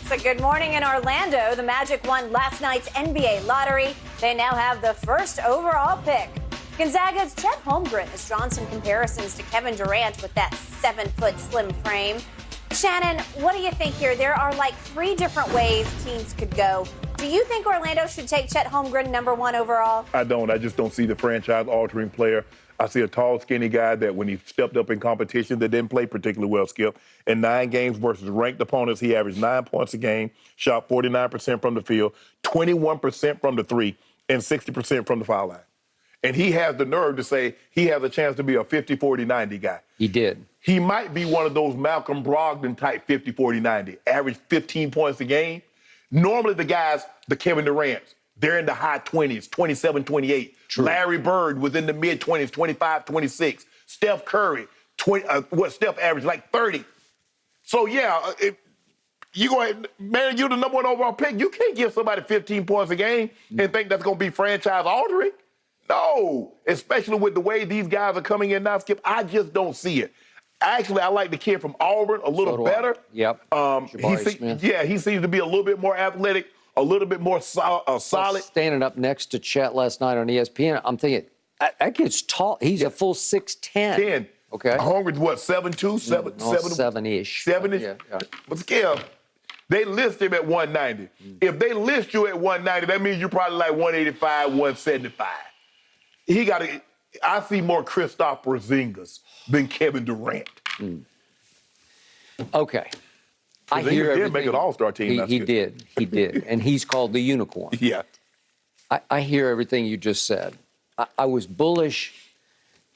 So good morning in Orlando. The Magic won last night's NBA lottery. They now have the first overall pick. Gonzaga's Chet Holmgren has drawn some comparisons to Kevin Durant with that 7-foot slim frame. Shannon, what do you think here? There are like 3 different ways teams could go. Do you think Orlando should take Chet Holmgren #1 overall? I don't. I just don't see the franchise-altering player. I see a tall, skinny guy that when he stepped up in competition that didn't play particularly well, Skip. In 9 games versus ranked opponents, he averaged 9 points a game, shot 49% from the field, 21% from the 3, and 60% from the foul line. And he has the nerve to say he has a chance to be a 50-40-90 guy. He did. He might be one of those Malcolm Brogdon type 50-40-90, average 15 points a game. Normally the guys, the Kevin Durant's, they're in the high 20s, 27, 28. True. Larry Bird was in the mid-20s, 25, 26. Steph Curry, Steph averaged like 30. So, yeah, you go ahead, man, you're the #1 overall pick. You can't give somebody 15 points a game and think that's going to be franchise-altering. No, especially with the way these guys are coming in now, Skip. I just don't see it. Actually, I like the kid from Auburn a little better. Yep. He seems to be a little bit more athletic, a little bit more solid. Standing up next to Chet last night on ESPN, I'm thinking, that kid's tall. He's a full 6'10". 10. Okay. Holmgren's what, 7'2", 7-ish. 7-ish? Yeah. But Skip, they list him at 190. If they list you at 190, that means you're probably like 185, 175. I see more Kristaps Porzingis than Kevin Durant. Okay. I hear everything. He did make an all-star team. He did. And he's called the unicorn. Yeah. I hear everything you just said. I was bullish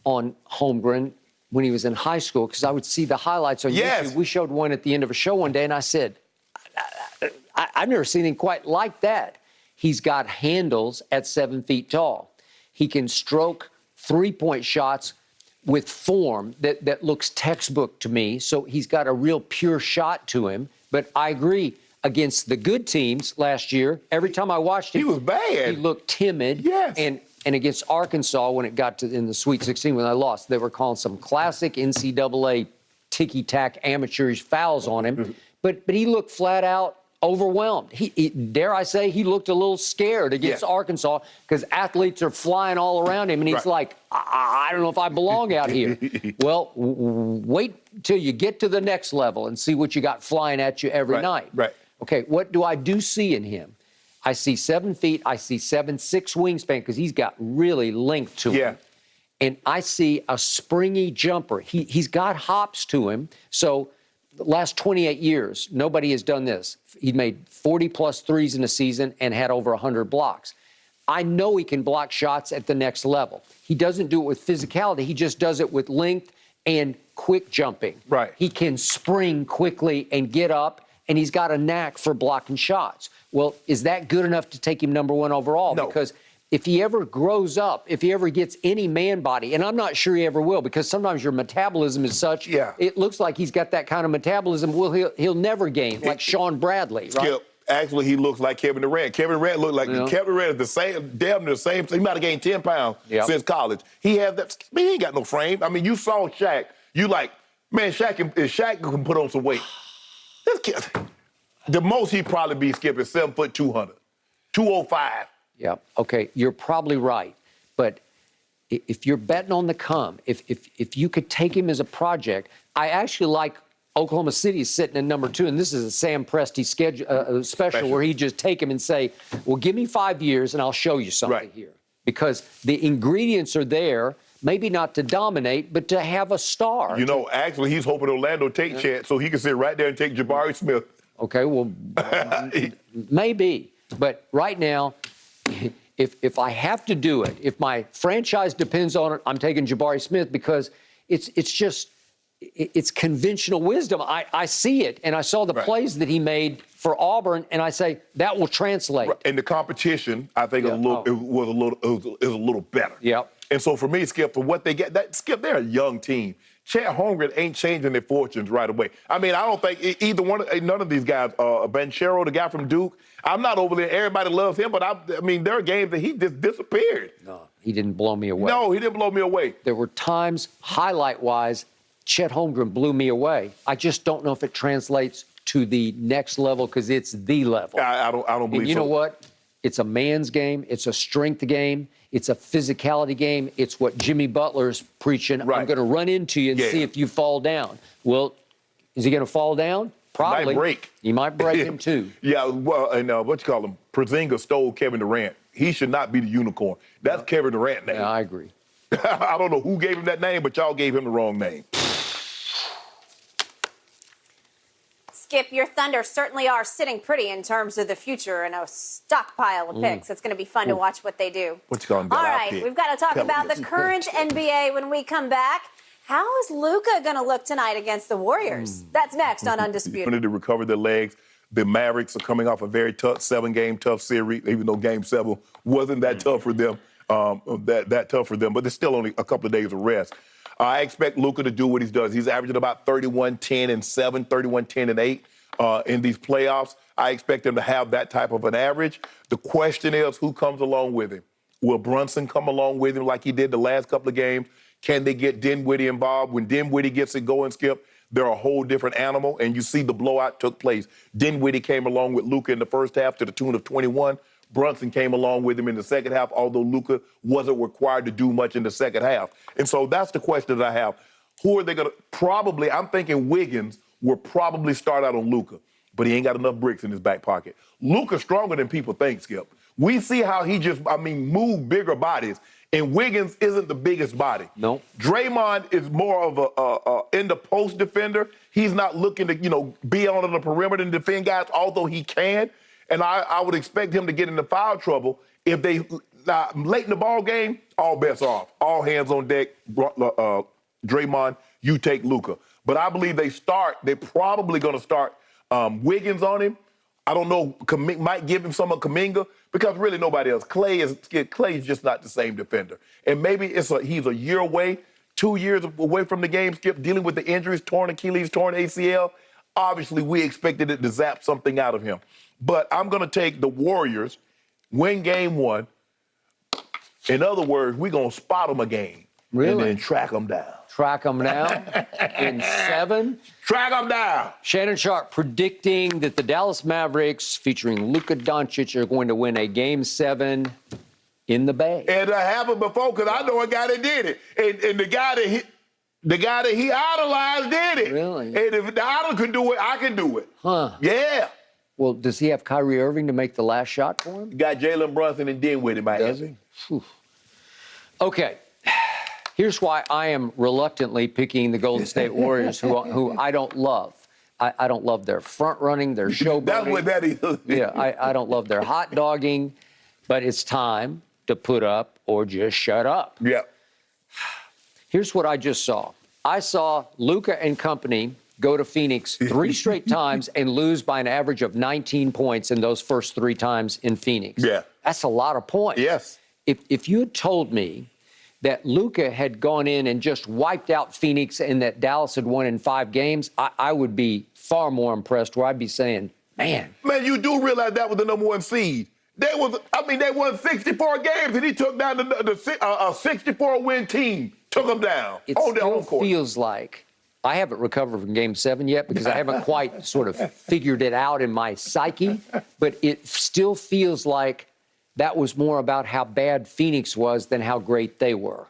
on Holmgren when he was in high school because I would see the highlights on YouTube. We showed one at the end of a show one day, and I said, I've never seen anything quite like that. He's got handles at 7 feet tall. He can stroke three-point shots with form that looks textbook to me. So he's got a real pure shot to him. But I agree, against the good teams last year, every time I watched him, he was bad. He looked timid. Yes. And against Arkansas, when it got to in the Sweet 16 when I lost, they were calling some classic NCAA ticky-tack amateurish fouls on him. But he looked flat out overwhelmed. He dare I say, he looked a little scared against Arkansas because athletes are flying all around him, and he's like, I don't know if I belong out here. Well, wait till you get to the next level and see what you got flying at you every night. Right. Okay, what do I see in him? I see 7 feet. I see 7'6" wingspan because he's got really length to him. And I see a springy jumper. He's got hops to him. So the last 28 years, nobody has done this. He made 40-plus threes in a season and had over 100 blocks. I know he can block shots at the next level. He doesn't do it with physicality. He just does it with length and quick jumping. Right. He can spring quickly and get up, and he's got a knack for blocking shots. Well, is that good enough to take him #1 overall? No. Because if he ever grows up, if he ever gets any man body, and I'm not sure he ever will, because sometimes your metabolism is such, it looks like he's got that kind of metabolism. Well, he'll never gain, like Sean Bradley, right? Skip, actually, he looks like Kevin Durant. Kevin Durant looked like Kevin Durant is damn near the same. He might have gained 10 pounds since college. He has that. Man, he ain't got no frame. I mean, you saw Shaq. You like, man, Shaq can put on some weight. This kid, the most he'd probably be, Skip, is 7 foot 200, 205. Yeah, okay, you're probably right. But if you're betting on the come, if you could take him as a project, I actually like Oklahoma City sitting in #2, and this is a Sam Presti special where he just take him and say, well, give me 5 years and I'll show you something here. Because the ingredients are there, maybe not to dominate, but to have a star. You know, actually, he's hoping Orlando take Chance so he can sit right there and take Jabari Smith. Okay, well, maybe. But right now, if I have to do it, if my franchise depends on it, I'm taking Jabari Smith because it's conventional wisdom. I see it, and I saw the plays that he made for Auburn, and I say that will translate. And the competition, I think, is a little better. Yep. And so for me, Skip, for what they get, Skip, they're a young team. Chet Holmgren ain't changing their fortunes right away. I mean, I don't think none of these guys, Banchero, the guy from Duke, I'm not over there. Everybody loves him, but I mean, there are games that he just disappeared. No, he didn't blow me away. No, he didn't blow me away. There were times, highlight-wise, Chet Holmgren blew me away. I just don't know if it translates to the next level because it's the level. I don't believe and you know what? It's a man's game. It's a strength game. It's a physicality game. It's what Jimmy Butler's preaching. Right. I'm going to run into you and see if you fall down. Well, is he going to fall down? Probably. He might break. He might break him too. Yeah, well, and what you call him? Porzingis stole Kevin Durant. He should not be the unicorn. That's Kevin Durant's name. Yeah, I agree. I don't know who gave him that name, but y'all gave him the wrong name. Skip, your Thunder certainly are sitting pretty in terms of the future and a stockpile of picks. It's going to be fun to watch what they do. What you calling? All right, we've got to talk about the current NBA when we come back. How is Luka going to look tonight against the Warriors? That's next on Undisputed. They need to recover their legs. The Mavericks are coming off a very tough 7-game tough series, even though Game 7 wasn't that tough for them. That tough for them, but there's still only a couple of days of rest. I expect Luka to do what he does. He's averaging about 31-10-7, 31-10-8 in these playoffs. I expect him to have that type of an average. The question is, who comes along with him? Will Brunson come along with him like he did the last couple of games? Can they get Dinwiddie involved? When Dinwiddie gets it going, Skip, they're a whole different animal, and you see the blowout took place. Dinwiddie came along with Luka in the first half to the tune of 21. Brunson came along with him in the second half, although Luka wasn't required to do much in the second half. And so that's the question that I have. Who are they going to probably, I'm thinking Wiggins will probably start out on Luka, but he ain't got enough bricks in his back pocket. Luka's stronger than people think, Skip. We see how he just, move bigger bodies. And Wiggins isn't the biggest body. No. Draymond is more of a in the post defender. He's not looking to, be on the perimeter and defend guys, although he can. And I would expect him to get into foul trouble if they late in the ball game. All bets off. All hands on deck. Draymond, you take Luka. But I believe they're probably going to start Wiggins on him. I don't know, might give him some of Kuminga because really nobody else. Clay is just not the same defender. And maybe he's a year away, 2 years away from the game, Skip, dealing with the injuries, torn Achilles, torn ACL. Obviously, we expected it to zap something out of him. But I'm going to take the Warriors, win game 1. In other words, we're going to spot them a game. Really? And then track them down. Track them down in 7. Track them down. Shannon Sharp predicting that the Dallas Mavericks, featuring Luka Doncic, are going to win a Game 7 in the Bay. And it happened before because I know a guy that did it. And the guy that he idolized did it. Really? And if the idol can do it, I can do it. Huh. Yeah. Well, does he have Kyrie Irving to make the last shot for him? Got Jalen Brunson and Dinwiddie, my Does he? Whew. Okay. Here's why I am reluctantly picking the Golden State Warriors, who I don't love. I don't love their front running, their showboating. That's what that is. Yeah, I don't love their hot dogging, but it's time to put up or just shut up. Yeah. Here's what I just saw. I saw Luka and company go to Phoenix 3 straight times and lose by an average of 19 points in those first 3 times in Phoenix. Yeah. That's a lot of points. Yes. If you had told me that Luka had gone in and just wiped out Phoenix and that Dallas had won in 5 games, I would be far more impressed, where I'd be saying, man. Man, you do realize that was the number 1 seed. They won 64 games, and he took down the 64-win team. Took them down. It on their still own court. feels like I haven't recovered from Game 7 yet because I haven't quite sort of figured it out in my psyche, but it still feels like that was more about how bad Phoenix was than how great they were.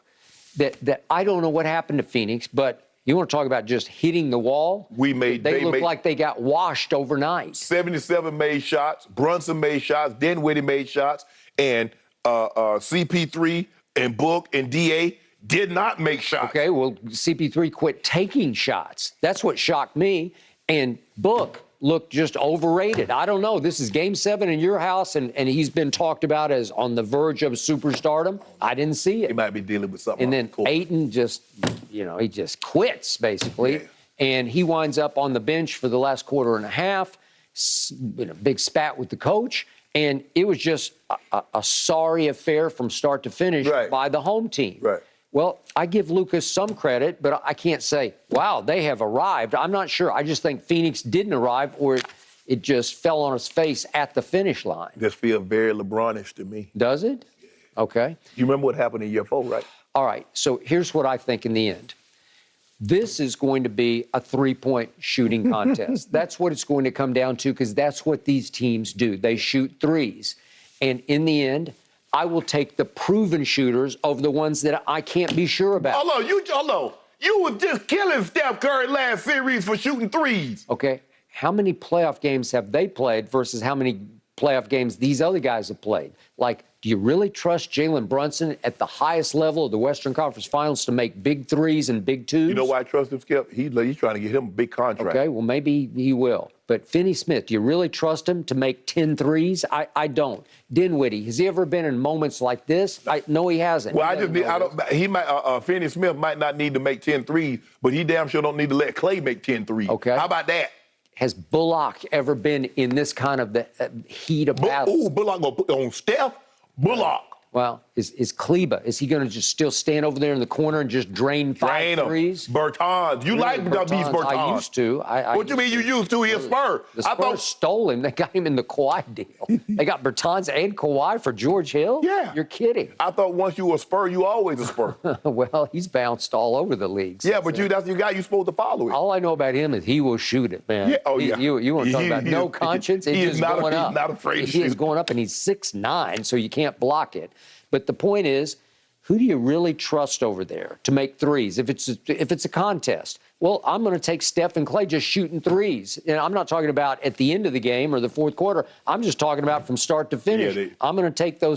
That I don't know what happened to Phoenix, but you want to talk about just hitting the wall? They look like they got washed overnight. 77 made shots. Brunson made shots. Dinwiddie made shots. And CP3 and Book and DA did not make shots. Okay, well, CP3 quit taking shots. That's what shocked me. And Book looked just overrated. I don't know. This is Game 7 in your house, and he's been talked about as on the verge of superstardom. I didn't see it. He might be dealing with something. And then Ayton just, he just quits, basically. Yeah. And he winds up on the bench for the last quarter and a half, in a big spat with the coach. And it was just a sorry affair from start to finish by the home team. Right. Well, I give Lucas some credit, but I can't say, wow, they have arrived. I'm not sure. I just think Phoenix didn't arrive, or it just fell on its face at the finish line. This feels very LeBronish to me. Does it? Okay. You remember what happened in year 4, right? All right. So here's what I think in the end. This is going to be a three-point shooting contest. That's what it's going to come down to because that's what these teams do. They shoot threes. And in the end, I will take the proven shooters over the ones that I can't be sure about. Hold on. You were just killing Steph Curry last series for shooting threes. Okay. How many playoff games have they played versus how many playoff games these other guys have played? Like, do you really trust Jalen Brunson at the highest level of the Western Conference Finals to make big threes and big twos? You know why I trust him, Skip? He's trying to get him a big contract. Okay, well, maybe he will. But Finney Smith, do you really trust him to make 10 threes? I don't. Dinwiddie, has he ever been in moments like this? No, he hasn't. Well, Finney Smith might not need to make 10 threes, but he damn sure don't need to let Clay make 10 threes. Okay. How about that? Has Bullock ever been in this kind of the heat of battle? Ooh, Bullock gonna put on Steph? Bullock. Well, is Kleba, is he going to just still stand over there in the corner and just drain five threes? Bertans. You like these Bertans. I used to. What you mean you used to? He a Spur. The Spurs stole him. They got him in the Kawhi deal. They got Bertans and Kawhi for George Hill? Yeah. You're kidding. I thought once you were a Spur, you always a Spur. Well, he's bounced all over the league. Yeah, but that's your guy. You're supposed to follow it. All I know about him is he will shoot it, man. Yeah. You want to talk about no conscience? He's not afraid to shoot. He is going up, and he's 6'9", so you can't block it. But the point is, who do you really trust over there to make threes if it's a contest? Well, I'm going to take Steph and Clay just shooting threes. And I'm not talking about at the end of the game or the fourth quarter. I'm just talking about from start to finish. I'm going to take those